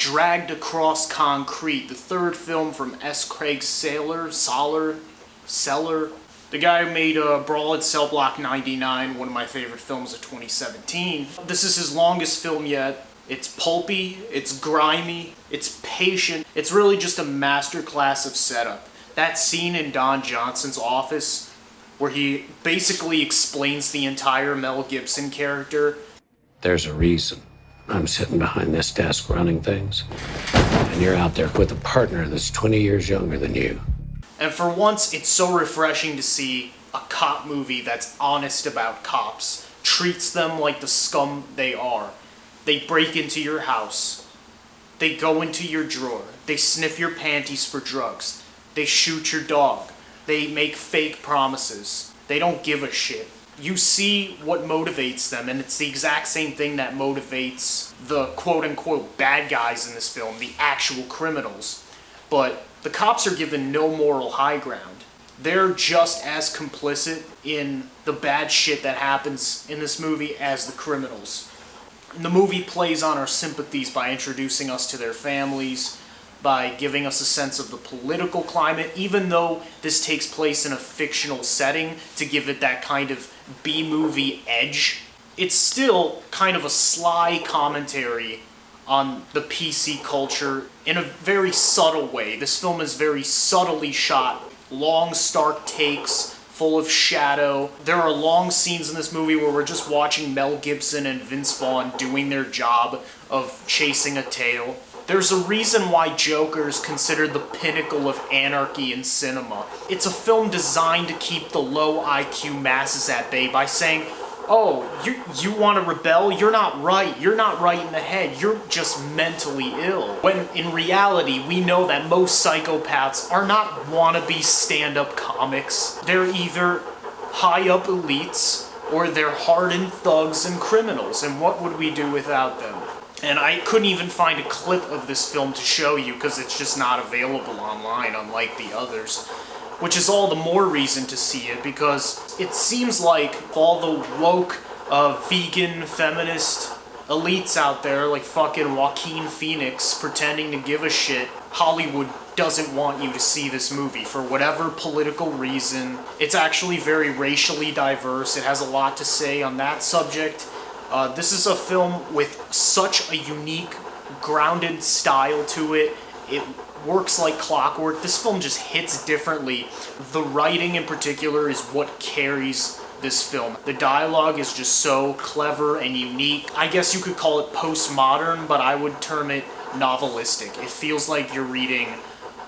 Dragged Across Concrete, the third film from S. Craig Seller, the guy who made Brawl at Cell Block 99, one of my favorite films of 2017. This is his longest film yet. It's pulpy, it's grimy, it's patient. It's really just a masterclass of setup. That scene in Don Johnson's office where he basically explains the entire Mel Gibson character. There's a reason I'm sitting behind this desk running things, and you're out there with a partner that's 20 years younger than you. And for once, it's so refreshing to see a cop movie that's honest about cops, treats them like the scum they are. They break into your house, they go into your drawer, they sniff your panties for drugs, they shoot your dog, they make fake promises, they don't give a shit. You see what motivates them, and it's the exact same thing that motivates the quote-unquote bad guys in this film, the actual criminals. But the cops are given no moral high ground. They're just as complicit in the bad shit that happens in this movie as the criminals. And the movie plays on our sympathies by introducing us to their families, by giving us a sense of the political climate, even though this takes place in a fictional setting to give it that kind of B-movie edge. It's still kind of a sly commentary on the PC culture in a very subtle way. This film is very subtly shot, long, stark takes, full of shadow. There are long scenes in this movie where we're just watching Mel Gibson and Vince Vaughn doing their job of chasing a tail. There's a reason why Joker is considered the pinnacle of anarchy in cinema. It's a film designed to keep the low IQ masses at bay by saying, oh, you want to rebel? You're not right. You're not right in the head. You're just mentally ill. When in reality, we know that most psychopaths are not wannabe stand-up comics. They're either high-up elites or they're hardened thugs and criminals. And what would we do without them? And I couldn't even find a clip of this film to show you because it's just not available online, unlike the others. Which is all the more reason to see it, because it seems like all the woke, vegan, feminist elites out there, like fucking Joaquin Phoenix, pretending to give a shit, Hollywood doesn't want you to see this movie for whatever political reason. It's actually very racially diverse. It has a lot to say on that subject. This is a film with such a unique, grounded style to it. It works like clockwork. This film just hits differently. The writing in particular is what carries this film. The dialogue is just so clever and unique. I guess you could call it postmodern, but I would term it novelistic. It feels like you're reading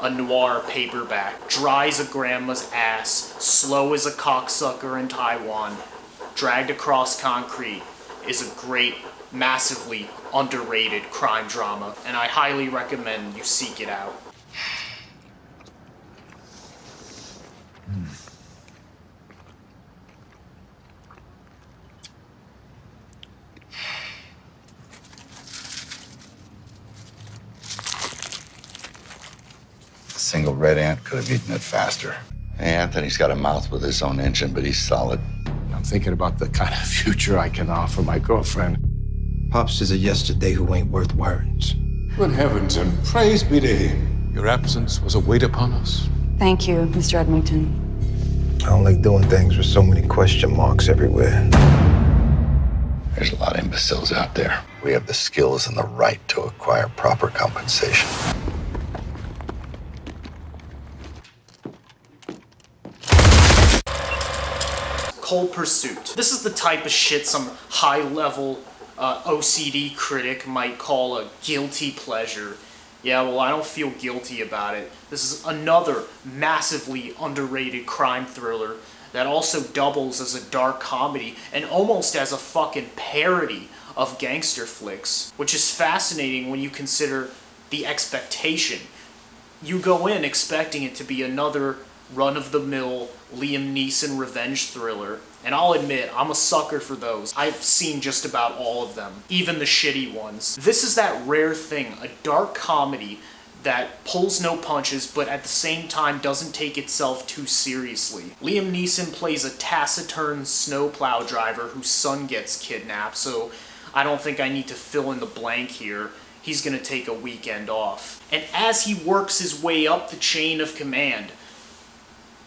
a noir paperback. Dry as a grandma's ass, slow as a cocksucker in Taiwan, Dragged Across Concrete is a great, massively underrated crime drama, and I highly recommend you seek it out. A single red ant could have eaten it faster. Hey, Anthony's got a mouth with his own engine, but he's solid. I'm thinking about the kind of future I can offer my girlfriend. Pops is a yesterday who ain't worth words. Good heavens and praise be to him. Your absence was a weight upon us. Thank you, Mr. Edmonton. I don't like doing things with so many question marks everywhere. There's a lot of imbeciles out there. We have the skills and the right to acquire proper compensation. Cold Pursuit. This is the type of shit some high-level OCD critic might call a guilty pleasure. Yeah, well, I don't feel guilty about it. This is another massively underrated crime thriller that also doubles as a dark comedy and almost as a fucking parody of gangster flicks, which is fascinating when you consider the expectation. You go in expecting it to be another run-of-the-mill Liam Neeson revenge thriller, and I'll admit, I'm a sucker for those. I've seen just about all of them, even the shitty ones. This is that rare thing, a dark comedy that pulls no punches, but at the same time doesn't take itself too seriously. Liam Neeson plays a taciturn snowplow driver whose son gets kidnapped, so I don't think I need to fill in the blank here. he's gonna take a weekend off. And as he works his way up the chain of command,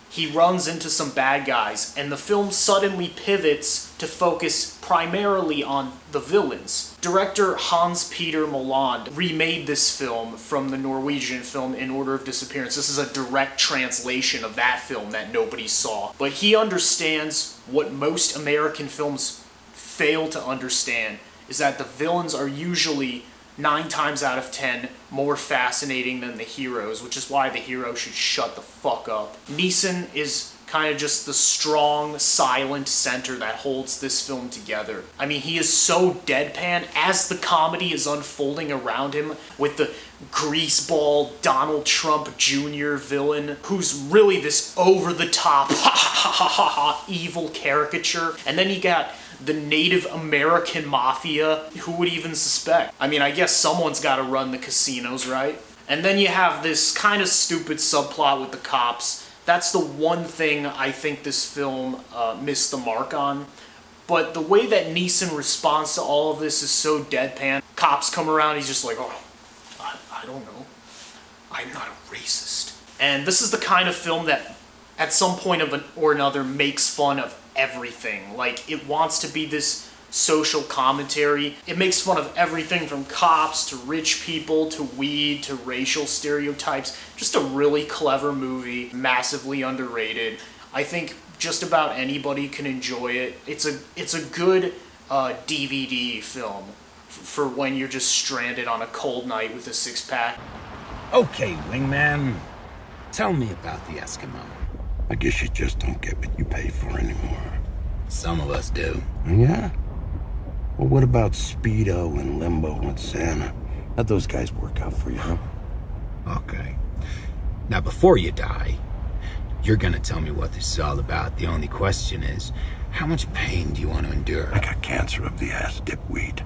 he runs into some bad guys, and the film suddenly pivots to focus primarily on the villains. Director Hans-Peter Molland remade this film from the Norwegian film In Order of Disappearance. This is a direct translation of that film that nobody saw. But he understands what most American films fail to understand, is that the villains are usually 9 times out of 10 more fascinating than the heroes, which is why the hero should shut the fuck up. Neeson is kind of just the strong, silent center that holds this film together. I mean, he is so deadpan as the comedy is unfolding around him with the greaseball Donald Trump Jr. villain, who's really this over-the-top, evil caricature. And then you got the Native American mafia. Who would even suspect? I mean, I guess someone's got to run the casinos, right? And then you have this kind of stupid subplot with the cops. That's the one thing I think this film missed the mark on. But the way that Neeson responds to all of this is so deadpan. Cops come around, he's just like, oh, I don't know. I'm not a racist. And this is the kind of film that at some point or another makes fun of everything. Like, it wants to be this social commentary. It makes fun of everything from cops to rich people to weed to racial stereotypes. Just a really clever movie, massively underrated. I think just about anybody can enjoy it. It's a good DVD film for when you're just stranded on a cold night with a 6-pack. Okay, wingman. Tell me about the Eskimo. I guess you just don't get what you pay for anymore. Some of us do. Yeah? Well, what about Speedo and Limbo and Santa? How'd those guys work out for you, huh? Okay. Now, before you die, you're gonna tell me what this is all about. The only question is, how much pain do you want to endure? I got cancer of the ass, dipweed.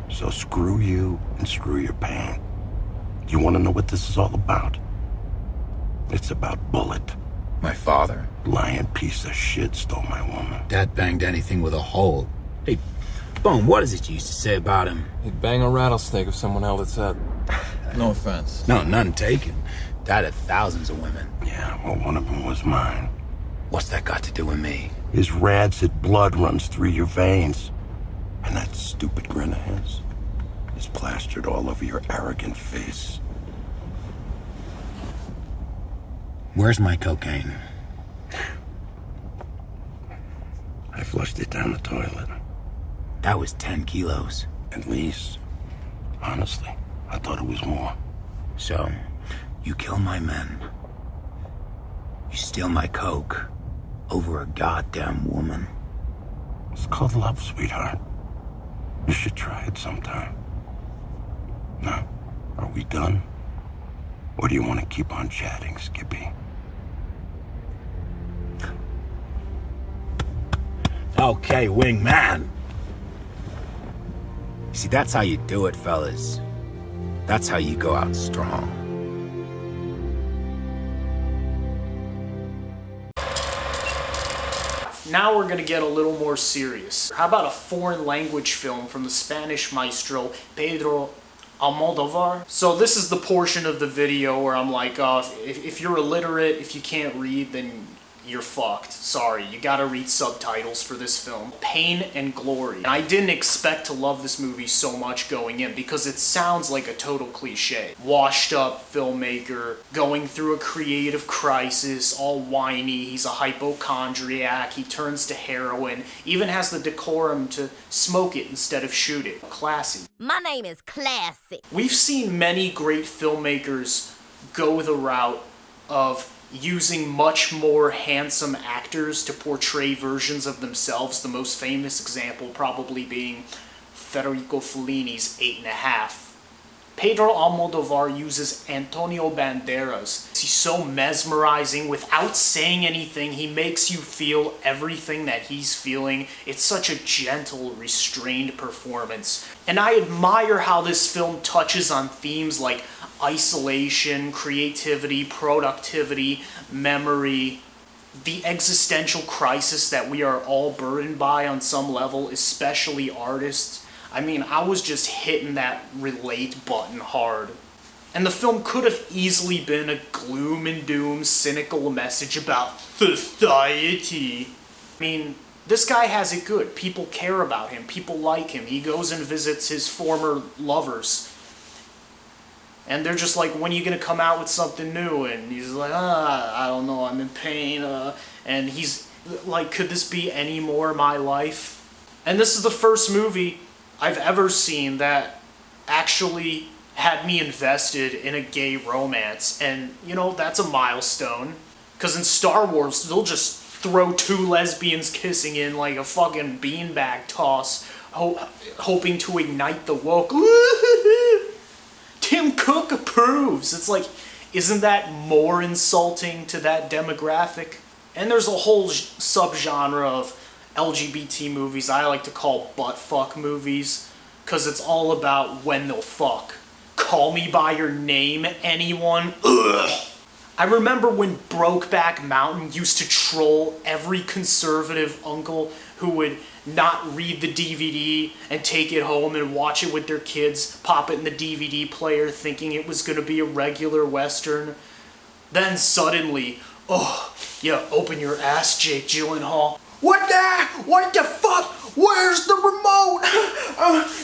So screw you and screw your pain. You want to know what this is all about? It's about Bullet. My father? Lying piece of shit stole my woman. Dad banged anything with a hole. Hey, Bone, what is it you used to say about him? He'd bang a rattlesnake if someone held its head. No offense. No, none taken. Dad had thousands of women. Yeah, well, one of them was mine. What's that got to do with me? His rancid blood runs through your veins. And that stupid grin of his is plastered all over your arrogant face. Where's my cocaine? I flushed it down the toilet. That was 10 kilos. At least. Honestly, I thought it was more. So, you kill my men. You steal my coke over a goddamn woman. It's called love, sweetheart. You should try it sometime. Now, are we done? Or do you want to keep on chatting, Skippy? Okay, wingman. See, that's how you do it, fellas. That's how you go out strong. Now we're gonna get a little more serious. How about a foreign language film from the Spanish maestro Pedro Almodovar? So this is the portion of the video where I'm like, if you're illiterate, if you can't read, then you're fucked. Sorry, you gotta read subtitles for this film. Pain and Glory. And I didn't expect to love this movie so much going in because it sounds like a total cliche. Washed up filmmaker, going through a creative crisis, all whiny, he's a hypochondriac, he turns to heroin, even has the decorum to smoke it instead of shoot it. Classy. My name is Classy. We've seen many great filmmakers go the route of using much more handsome actors to portray versions of themselves, the most famous example probably being Federico Fellini's 8½. Pedro Almodovar uses Antonio Banderas. He's so mesmerizing. Without saying anything, he makes you feel everything that he's feeling. It's such a gentle, restrained performance. And I admire how this film touches on themes like isolation, creativity, productivity, memory, the existential crisis that we are all burdened by on some level, especially artists. I mean, I was just hitting that relate button hard. And the film could have easily been a gloom and doom, cynical message about society. I mean, this guy has it good. People care about him. People like him. He goes and visits his former lovers. And they're just like, when are you going to come out with something new? And he's like, I don't know, I'm in pain. And he's like, could this be any more my life? And this is the first movie I've ever seen that actually had me invested in a gay romance. And, you know, that's a milestone. Because in Star Wars, they'll just throw two lesbians kissing in like a fucking beanbag toss, hoping to ignite the woke. Tim Cook approves. It's like, isn't that more insulting to that demographic? And there's a whole subgenre of LGBT movies I like to call butt-fuck movies, because it's all about when they'll fuck. Call Me By Your Name, anyone? Ugh. I remember when Brokeback Mountain used to troll every conservative uncle who would not read the DVD and take it home and watch it with their kids, pop it in the DVD player thinking it was going to be a regular Western. Then suddenly, oh, yeah, open your ass, Jake Gyllenhaal. What the fuck? Where's the remote?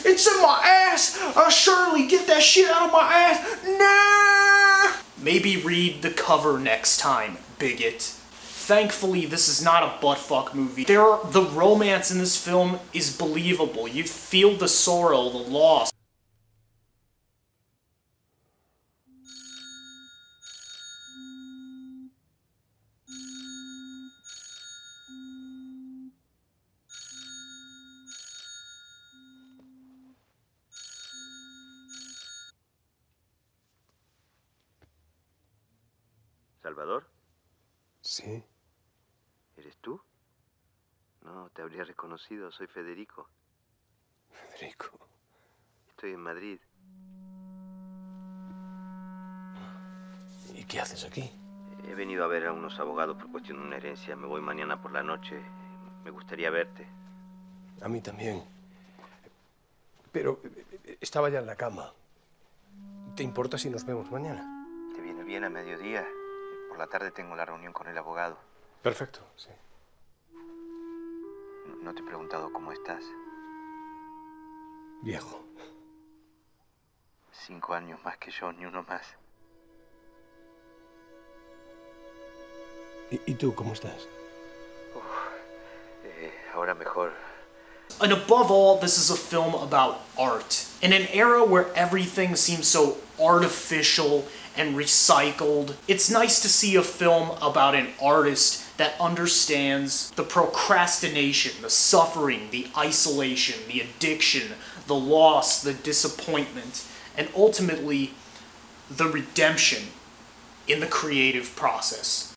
It's in my ass. Shirley, get that shit out of my ass. Nah. Maybe read the cover next time, bigot. Thankfully, this is not a buttfuck movie. The romance in this film is believable. You feel the sorrow, the loss. ¿Salvador? Sí. ¿Eres tú? No, te habría reconocido. Soy Federico. Federico. Estoy en Madrid. ¿Y qué haces aquí? He venido a ver a unos abogados por cuestión de una herencia. Me voy mañana por la noche. Me gustaría verte. A mí también. Pero estaba ya en la cama. ¿Te importa si nos vemos mañana? ¿Te viene bien a mediodía? Por la tarde tengo la reunión con el abogado. Perfecto, sí. No te he preguntado cómo estás. Viejo. 5 años más que yo, ni uno más. ¿Y tú cómo estás? Ahora mejor. And above all, this is a film about art. In an era where everything seems so artificial and recycled, it's nice to see a film about an artist that understands the procrastination, the suffering, the isolation, the addiction, the loss, the disappointment, and ultimately the redemption in the creative process.